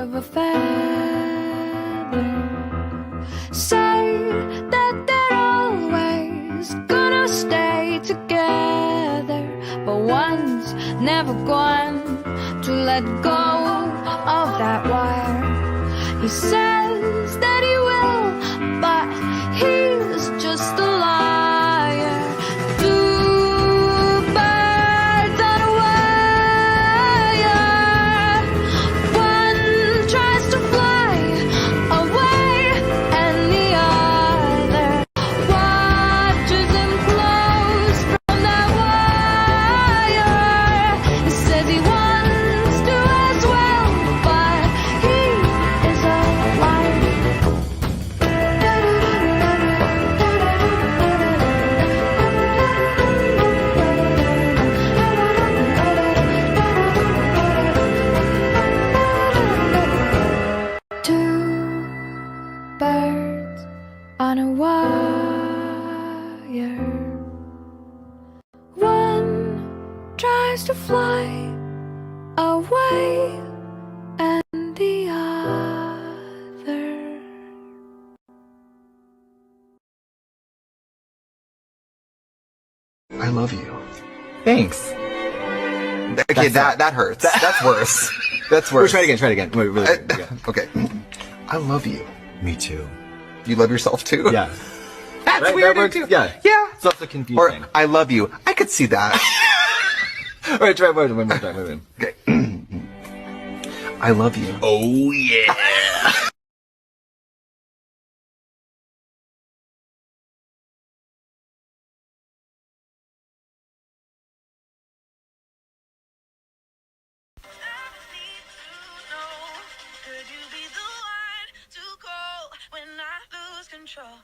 of a feather. Say that they're always gonna stay together, but one's never going to let go of that wire. He says that he will, but he's just a liar. Two birds on a wire. One tries to fly away, and the other watches him close from that wire. He says he wants to as well, but he is a liar. Two birds on a wire. One tries to fly away, and the other. I love you. Thanks. Okay, that hurts. That's worse. That's worse. Try it again. Wait, really, yeah. Okay. I love you. Me too. You love yourself too? Yeah. That's Right, weird that works, too. yeah. Yeah. It's also Or confusing. I love you. I could see that. Alright, try one more time. Okay. I love you. Oh, yeah. Could you be the one to go when I lose control?